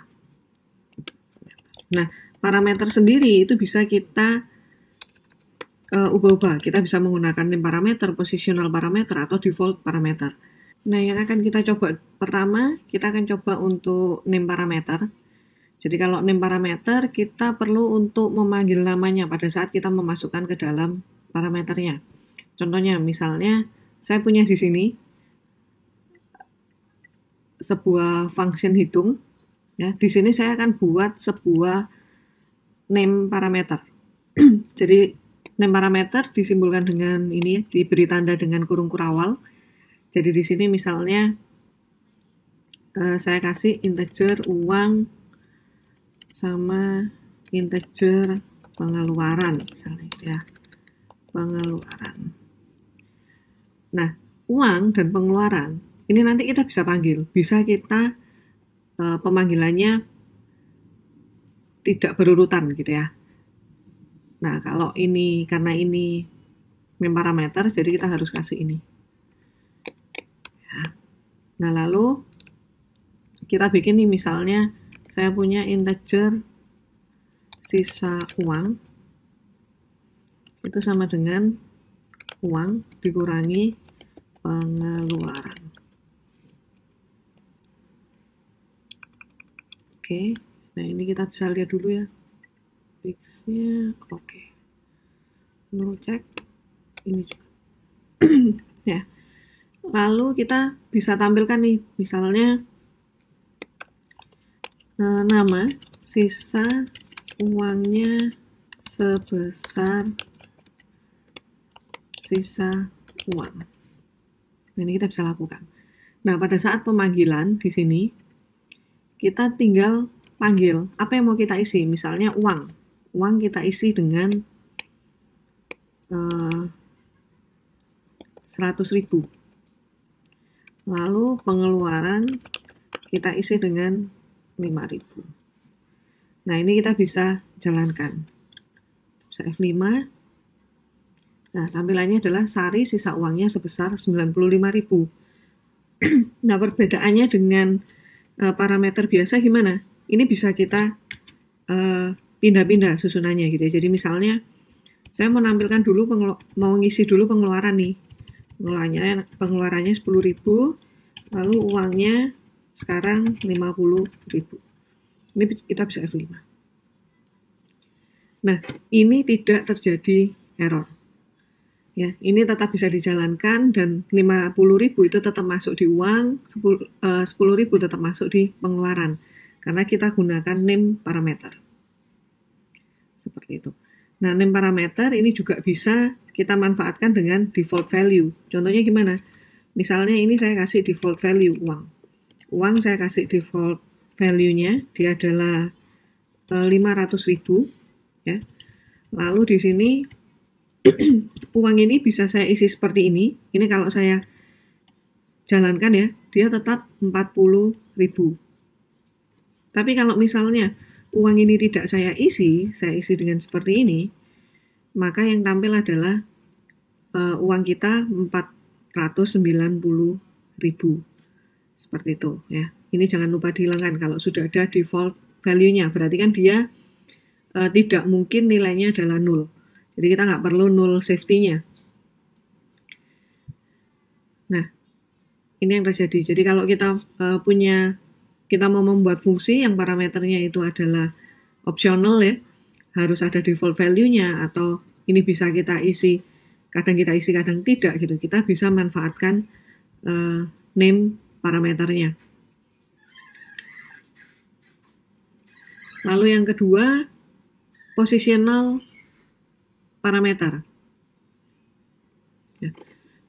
Nah, parameter sendiri itu bisa kita ubah-ubah. Kita bisa menggunakan name parameter, positional parameter, atau default parameter. Nah, yang akan kita coba pertama, kita akan coba untuk name parameter. Jadi kalau name parameter, kita perlu untuk memanggil namanya pada saat kita memasukkan ke dalam parameternya. Contohnya, misalnya saya punya di sini sebuah function hitung. Ya, di sini saya akan buat sebuah name parameter. Jadi name parameter disimbolkan dengan ini, diberi tanda dengan kurung kurawal. Jadi di sini misalnya saya kasih integer uang sama integer pengeluaran misalnya gitu ya. Pengeluaran. Nah, uang dan pengeluaran ini nanti kita bisa panggil, bisa kita pemanggilannya tidak berurutan gitu ya. Nah, kalau ini karena ini name parameter, jadi kita harus kasih ini. Ya. Nah, lalu kita bikin nih misalnya saya punya integer sisa uang itu sama dengan uang dikurangi pengeluaran. Oke, nah ini kita bisa lihat dulu ya. Fixnya oke. Menurut cek ini juga. Ya. Lalu kita bisa tampilkan nih, misalnya nama sisa uangnya sebesar sisa uang. Nah, ini kita bisa lakukan. Nah, pada saat pemanggilan di sini kita tinggal panggil apa yang mau kita isi. Misalnya uang. Uang kita isi dengan 100.000. Lalu pengeluaran kita isi dengan 5.000. Nah, ini kita bisa jalankan. Saya F5. Nah, tampilannya adalah Sari sisa uangnya sebesar 95.000. Nah, perbedaannya dengan parameter biasa gimana? Ini bisa kita pindah-pindah susunannya gitu ya. Jadi misalnya saya menampilkan dulu mau ngisi dulu pengeluaran nih. Pengeluarannya 10.000, lalu uangnya sekarang 50.000. Ini kita bisa F5. Nah, ini tidak terjadi error. Ya, ini tetap bisa dijalankan dan 50.000 itu tetap masuk di uang, 10.000 tetap masuk di pengeluaran karena kita gunakan name parameter. Seperti itu. Nah, name parameter ini juga bisa kita manfaatkan dengan default value. Contohnya gimana? Misalnya ini saya kasih default value uang. Uang saya kasih default value-nya, dia adalah 500.000 ya. Lalu di sini uang ini bisa saya isi seperti ini. Ini kalau saya jalankan ya, dia tetap 40.000. Tapi kalau misalnya uang ini tidak saya isi dengan seperti ini, maka yang tampil adalah uang kita 490.000. Seperti itu ya. Ini jangan lupa dihilangkan kalau sudah ada default value-nya. Berarti kan dia tidak mungkin nilainya adalah 0. Jadi kita nggak perlu null safety-nya. Nah, ini yang terjadi. Jadi kalau kita kita mau membuat fungsi yang parameternya itu adalah optional ya, harus ada default value-nya atau ini bisa kita isi, kadang kita isi, kadang tidak gitu. Kita bisa manfaatkan name parameternya. Lalu yang kedua, positional parameter. Ya.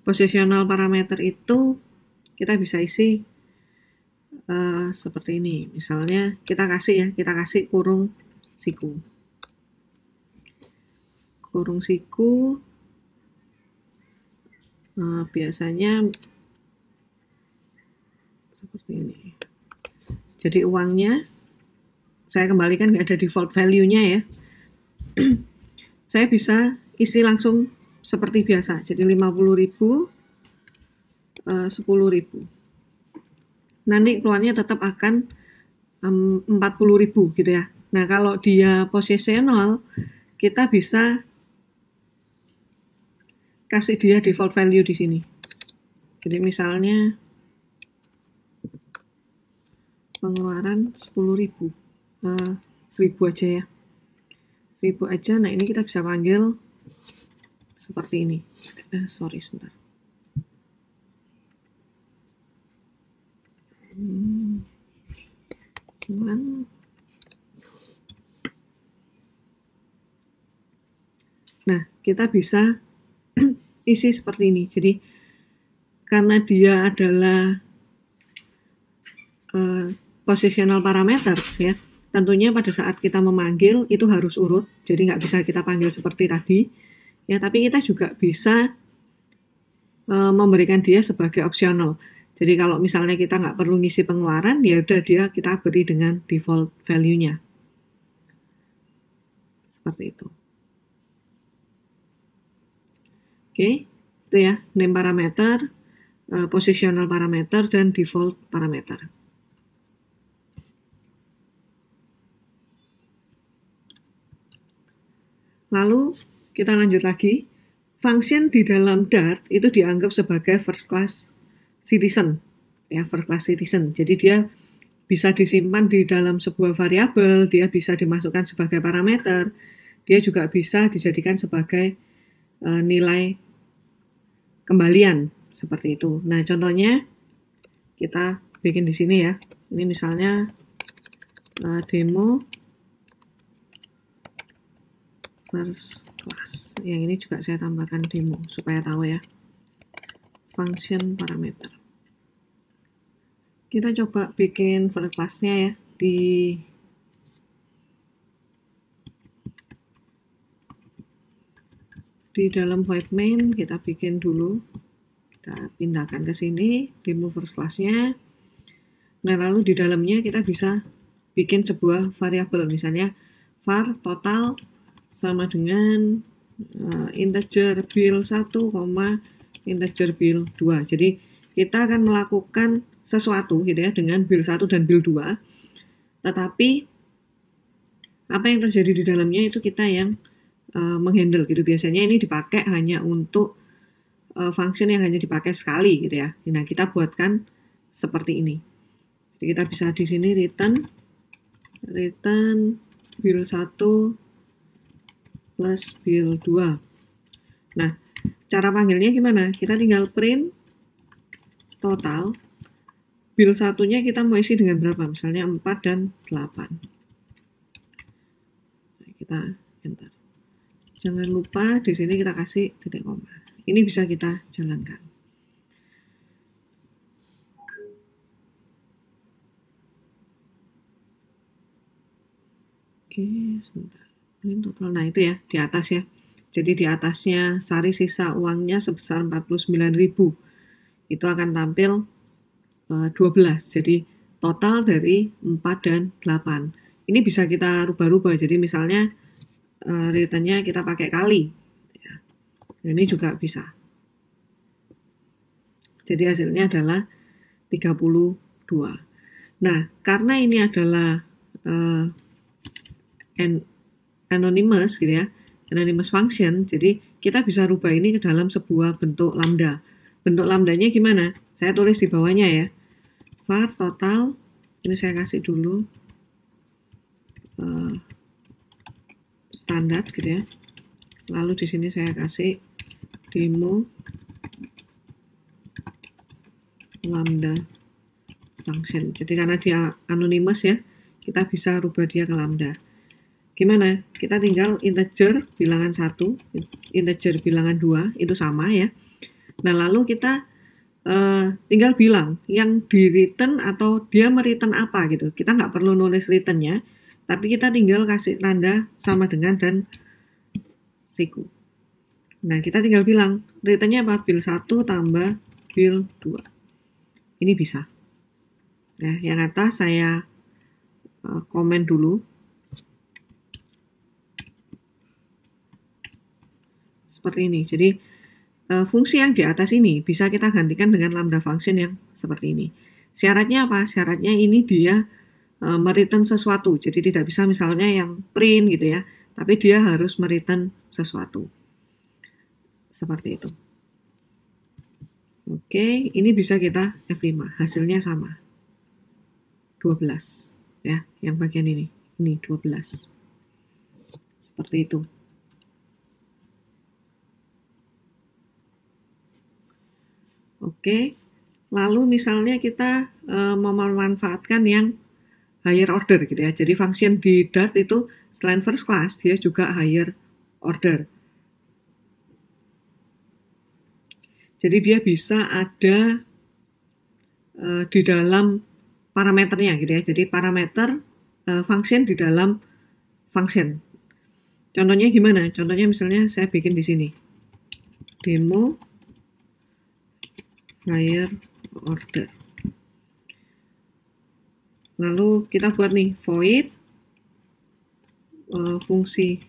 Positional parameter itu kita bisa isi seperti ini. Misalnya kita kasih kurung siku. Kurung siku biasanya seperti ini. Jadi uangnya saya kembalikan, nggak ada default value-nya ya. Saya bisa isi langsung seperti biasa. Jadi 50.000, 10.000. Nanti keluarnya tetap akan 40.000 gitu ya. Nah, kalau dia positional, kita bisa kasih dia default value di sini. Jadi misalnya pengeluaran 10.000. 1.000 aja ya. 1.000 aja. Nah, ini kita bisa panggil seperti ini. Sorry, sebentar. Nah, kita bisa isi seperti ini. Jadi, karena dia adalah positional parameter ya, tentunya pada saat kita memanggil itu harus urut, jadi nggak bisa kita panggil seperti tadi ya, tapi kita juga bisa memberikan dia sebagai optional. Jadi kalau misalnya kita nggak perlu ngisi pengeluaran, ya udah dia kita beri dengan default value-nya. Seperti itu. Oke, itu ya, name parameter, positional parameter, dan default parameter. Lalu kita lanjut lagi, function di dalam Dart itu dianggap sebagai first class citizen, ya, first class citizen. Jadi dia bisa disimpan di dalam sebuah variabel, dia bisa dimasukkan sebagai parameter, dia juga bisa dijadikan sebagai nilai kembalian seperti itu. Nah, contohnya kita bikin di sini ya. Ini misalnya demo first class. Yang ini juga saya tambahkan demo supaya tahu ya. Function parameter. Kita coba bikin first class-nya ya di dalam void main. Kita bikin dulu. Kita pindahkan ke sini demo first class-nya. Nah, lalu di dalamnya kita bisa bikin sebuah variabel, misalnya var total sama dengan integer bil 1, integer bil 2. Jadi kita akan melakukan sesuatu gitu ya dengan bil 1 dan bil 2. Tetapi apa yang terjadi di dalamnya itu kita yang menghandle gitu. Biasanya ini dipakai hanya untuk function yang hanya dipakai sekali gitu ya. Nah, kita buatkan seperti ini. Jadi kita bisa di sini return bil 1 plus bil 2. Nah, cara panggilnya gimana? Kita tinggal print total. Bil satunya kita mau isi dengan berapa? Misalnya 4 dan 8. Nah, kita enter. Jangan lupa di sini kita kasih titik koma. Ini bisa kita jalankan. Oke, sebentar. Ini total. Nah, itu ya, di atas ya. Jadi di atasnya Sari sisa uangnya sebesar 49.000. Itu akan tampil 12. Jadi total dari 4 dan 8. Ini bisa kita rubah-rubah. Jadi misalnya returnnya kita pakai kali. Ini juga bisa. Jadi hasilnya adalah 32. Nah, karena ini adalah anonymous gitu ya, anonymous function, jadi kita bisa rubah ini ke dalam sebuah bentuk lambda. Bentuk lambdanya gimana? Saya tulis di bawahnya ya. Var total, ini saya kasih dulu standar gitu ya. Lalu di sini saya kasih demo lambda function. Jadi karena dia anonymous ya, kita bisa rubah dia ke lambda. Gimana? Kita tinggal integer bilangan 1, integer bilangan 2, itu sama ya. Nah, lalu kita tinggal bilang yang di return atau dia mereturn apa gitu. Kita nggak perlu nulis returnnya, tapi kita tinggal kasih tanda sama dengan dan siku. Nah, kita tinggal bilang returnnya apa? Bil 1 tambah bil 2. Ini bisa. Ya, yang atas saya komen dulu. Seperti ini. Jadi fungsi yang di atas ini bisa kita gantikan dengan lambda function yang seperti ini. Syaratnya apa? Syaratnya ini dia mereturn sesuatu. Jadi tidak bisa misalnya yang print gitu ya, tapi dia harus mereturn sesuatu. Seperti itu. Oke, ini bisa kita F5. Hasilnya sama. 12. Ya, yang bagian ini. Ini 12. Seperti itu. Oke, lalu misalnya kita memanfaatkan yang higher order gitu ya. Jadi function di Dart itu selain first class, dia juga higher order. Jadi dia bisa ada di dalam parameternya gitu ya. Jadi parameter function di dalam function. Contohnya gimana? Contohnya misalnya saya bikin di sini. Demo higher order. Lalu kita buat nih void fungsi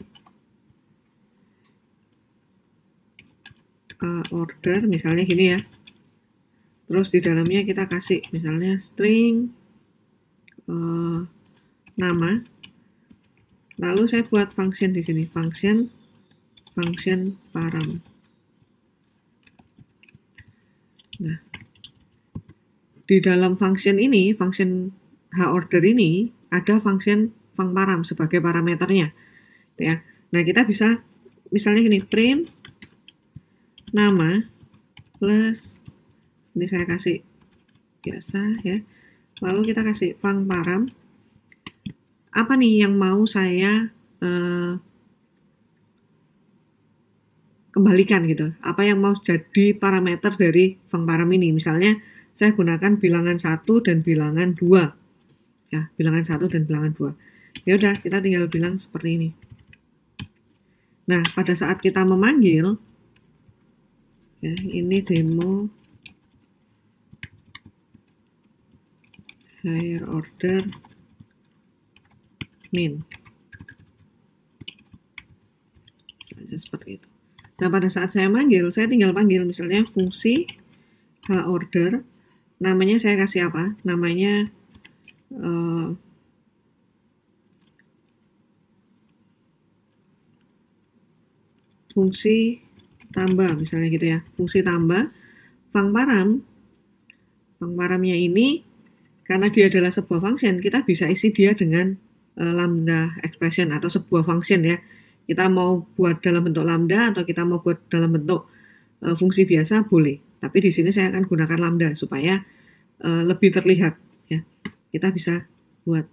order misalnya gini ya. Terus di dalamnya kita kasih misalnya string nama. Lalu saya buat function di sini, function param. Nah, di dalam function ini, function horder ini ada function param sebagai parameternya, ya. Nah, kita bisa misalnya gini, print nama plus ini saya kasih biasa ya. Lalu kita kasih param. Apa nih yang mau saya kembalikan gitu? Apa yang mau jadi parameter dari param ini? Misalnya saya gunakan bilangan 1 dan bilangan 2. Ya, bilangan 1 dan bilangan 2. Ya udah, kita tinggal bilang seperti ini. Nah, pada saat kita memanggil ya, ini demo higher order min. Nah, seperti itu. Nah, pada saat saya manggil, saya tinggal panggil misalnya fungsi order, namanya saya kasih apa? Namanya fungsi tambah misalnya gitu ya. Fungsi tambah Fangparamnya ini karena dia adalah sebuah function, kita bisa isi dia dengan lambda expression atau sebuah function ya. Kita mau buat dalam bentuk lambda atau kita mau buat dalam bentuk fungsi biasa boleh. Tapi di sini saya akan gunakan lambda supaya lebih terlihat ya. Kita bisa buat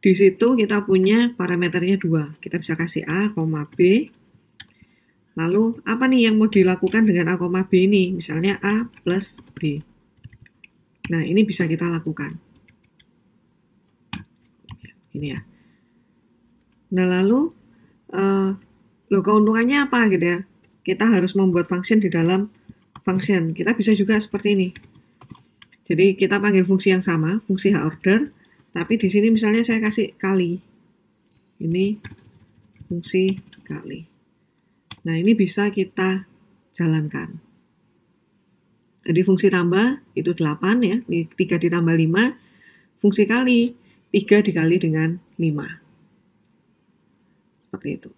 di situ kita punya parameternya 2. Kita bisa kasih A, B. Lalu apa nih yang mau dilakukan dengan A, B ini? Misalnya A plus B. Nah, ini bisa kita lakukan. Ini ya. Nah, lalu keuntungannya apa gitu ya? Kita harus membuat function di dalam function. Kita bisa juga seperti ini. Jadi kita panggil fungsi yang sama, fungsi order, tapi di sini misalnya saya kasih kali. Ini fungsi kali. Nah, ini bisa kita jalankan. Jadi fungsi tambah itu 8 ya, 3 ditambah 5. Fungsi kali, 3 dikali dengan 5. Seperti itu.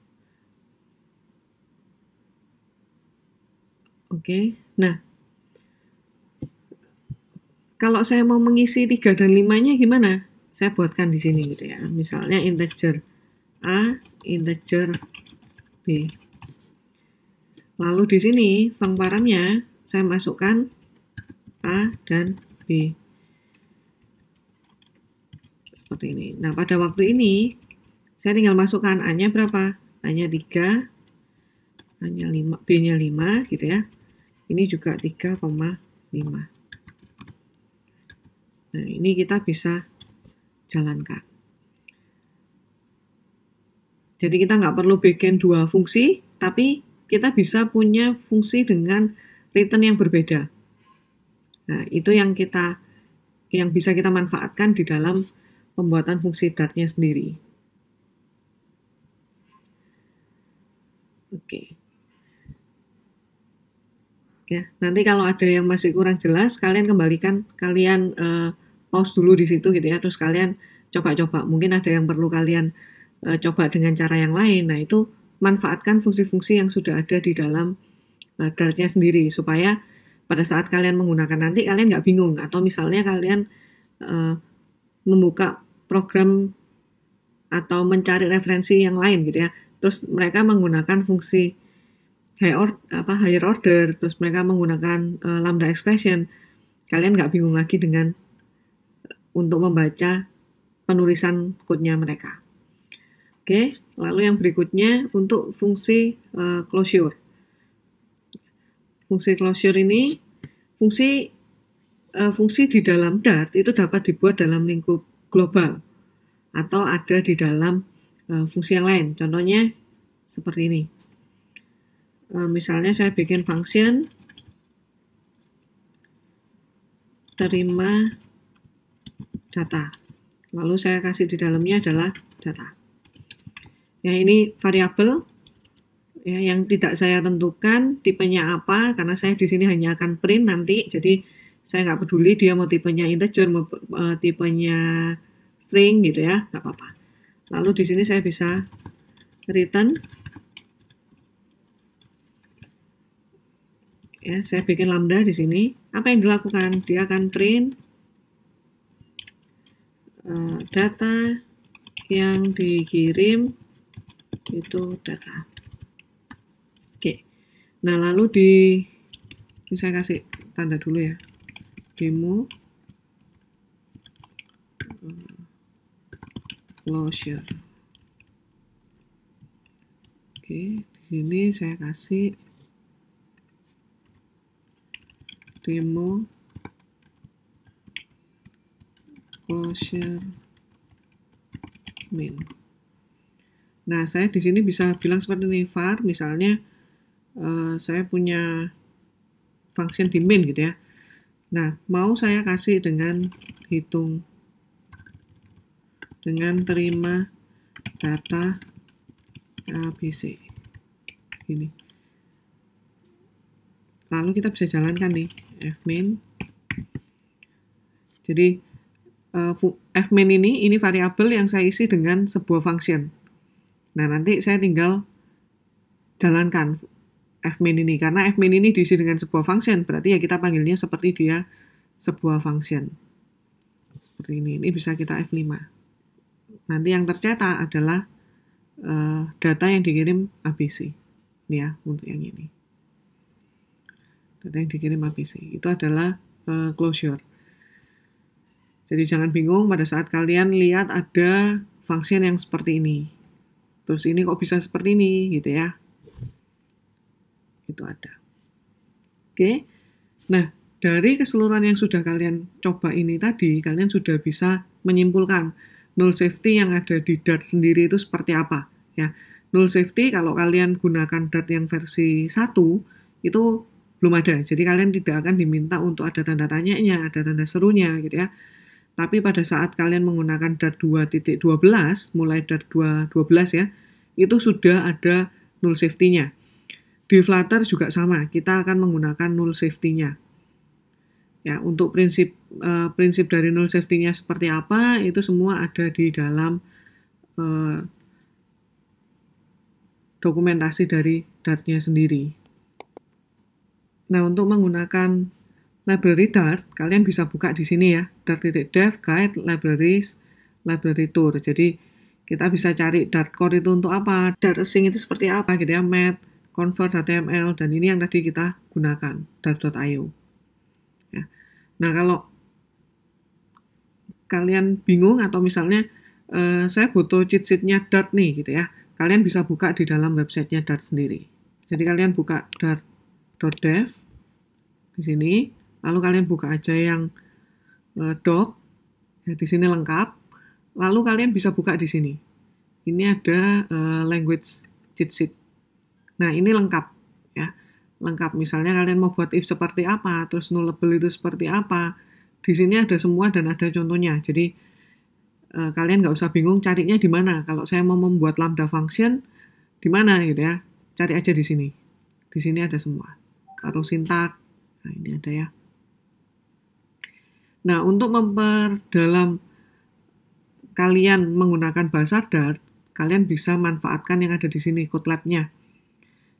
Oke, nah. Kalau saya mau mengisi 3 dan 5-nya gimana? Saya buatkan di sini gitu ya. Misalnya integer A, integer B. Lalu di sini fangparamnya saya masukkan A dan B. Seperti ini. Nah, pada waktu ini saya tinggal masukkan A-nya berapa? A-nya 3, A-nya 5, B-nya 5 gitu ya. Ini juga 3,5. Nah, ini kita bisa jalankan. Jadi kita nggak perlu bikin 2 fungsi, tapi kita bisa punya fungsi dengan return yang berbeda. Nah, itu yang bisa kita manfaatkan di dalam pembuatan fungsi Dart-nya sendiri. Oke. Ya, nanti kalau ada yang masih kurang jelas, kalian pause dulu di situ gitu ya, terus kalian coba-coba. Mungkin ada yang perlu kalian coba dengan cara yang lain. Nah, itu manfaatkan fungsi-fungsi yang sudah ada di dalam Dart-nya sendiri, supaya pada saat kalian menggunakan nanti, kalian nggak bingung. Atau misalnya kalian membuka program atau mencari referensi yang lain gitu ya, terus mereka menggunakan fungsi higher order, terus mereka menggunakan lambda expression, kalian nggak bingung lagi dengan untuk membaca penulisan code-nya mereka. Oke, lalu yang berikutnya untuk fungsi closure. Fungsi closure ini fungsi di dalam Dart itu dapat dibuat dalam lingkup global atau ada di dalam fungsi yang lain. Contohnya seperti ini. Misalnya saya bikin function terima data. Lalu saya kasih di dalamnya adalah data. Ya, ini variabel ya, yang tidak saya tentukan tipenya apa, karena saya di sini hanya akan print nanti. Jadi saya nggak peduli dia mau tipenya integer, mau tipenya string gitu ya, nggak apa-apa. Lalu di sini saya bisa return. Ya, saya bikin lambda di sini. Apa yang dilakukan? Dia akan print data yang dikirim itu data. Oke. Nah, lalu ini saya kasih tanda dulu ya. Demo closure. Oke, di sini saya kasih demo closure main. Nah, saya di sini bisa bilang seperti ini, var misalnya saya punya function di main gitu ya. Nah, mau saya kasih dengan hitung dengan terima data ABC. Gini. Lalu kita bisa jalankan nih fmain. Jadi fmain ini variabel yang saya isi dengan sebuah function. Nah, nanti saya tinggal jalankan fmain ini. Karena fmain ini diisi dengan sebuah function, berarti ya kita panggilnya seperti dia sebuah function. Seperti ini. Ini bisa kita F5. Nanti yang tercetak adalah data yang dikirim ABC. Ini ya, untuk yang ini. Data yang dikirim ABC. Itu adalah closure. Jadi jangan bingung pada saat kalian lihat ada function yang seperti ini. Terus ini kok bisa seperti ini gitu ya. Itu ada. Oke. Nah, dari keseluruhan yang sudah kalian coba ini tadi, kalian sudah bisa menyimpulkan null safety yang ada di Dart sendiri itu seperti apa ya. Null safety kalau kalian gunakan Dart yang versi 1 itu belum ada. Jadi kalian tidak akan diminta untuk ada tanda tanyanya, ada tanda serunya gitu ya. Tapi pada saat kalian menggunakan Dart 2.12, mulai Dart 2.12 ya, itu sudah ada null safety-nya. Di Flutter juga sama, kita akan menggunakan null safety-nya. Ya, untuk prinsip dari null safety-nya seperti apa, itu semua ada di dalam dokumentasi dari Dart-nya sendiri. Nah, untuk menggunakan library Dart, kalian bisa buka di sini ya, dart.dev, guide, libraries, library tour. Jadi, kita bisa cari Dart core itu untuk apa, Dart async itu seperti apa gitu ya, math, convert, HTML, dan ini yang tadi kita gunakan, dart.io. Ya. Nah, kalau kalian bingung atau misalnya saya butuh cheat sheet-nya Dart nih gitu ya, kalian bisa buka di dalam websitenya Dart sendiri. Jadi, kalian buka dart.dev di sini. Lalu kalian buka aja yang doc, ya, di sini lengkap. Lalu kalian bisa buka di sini. Ini ada language cheat sheet. Nah, ini lengkap ya. Lengkap, misalnya kalian mau buat if seperti apa, terus nullable itu seperti apa. Di sini ada semua dan ada contohnya. Jadi kalian nggak usah bingung carinya di mana. Kalau saya mau membuat lambda function di mana gitu ya. Cari aja di sini. Di sini ada semua. Taruh sintak. Nah, ini ada ya. Nah, untuk memperdalam kalian menggunakan bahasa Dart, kalian bisa manfaatkan yang ada di sini, CodeLab-nya.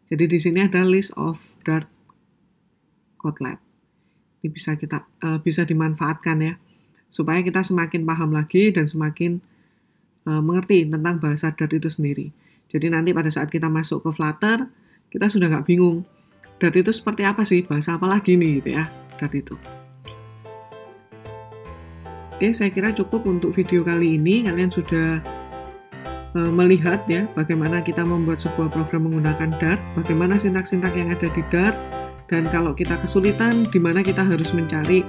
Jadi di sini ada list of Dart CodeLab. Ini bisa dimanfaatkan ya, supaya kita semakin paham lagi dan semakin mengerti tentang bahasa Dart itu sendiri. Jadi nanti pada saat kita masuk ke Flutter, kita sudah nggak bingung, Dart itu seperti apa sih, bahasa apa lagi nih gitu ya, Dart itu. Oke, saya kira cukup untuk video kali ini. Kalian sudah melihat ya bagaimana kita membuat sebuah program menggunakan Dart, bagaimana sintak-sintak yang ada di Dart, dan kalau kita kesulitan, di mana kita harus mencari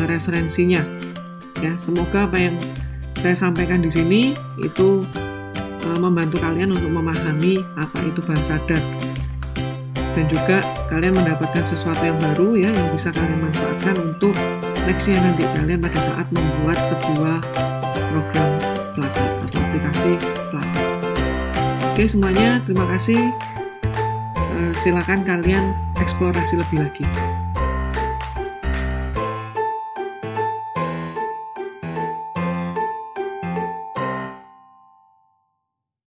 referensinya. Ya, semoga apa yang saya sampaikan di sini itu membantu kalian untuk memahami apa itu bahasa Dart, dan juga kalian mendapatkan sesuatu yang baru ya yang bisa kalian manfaatkan untuk nextnya nanti kalian pada saat membuat sebuah program Flutter atau aplikasi Flutter. Oke semuanya, terima kasih. Silakan kalian eksplorasi lebih lagi.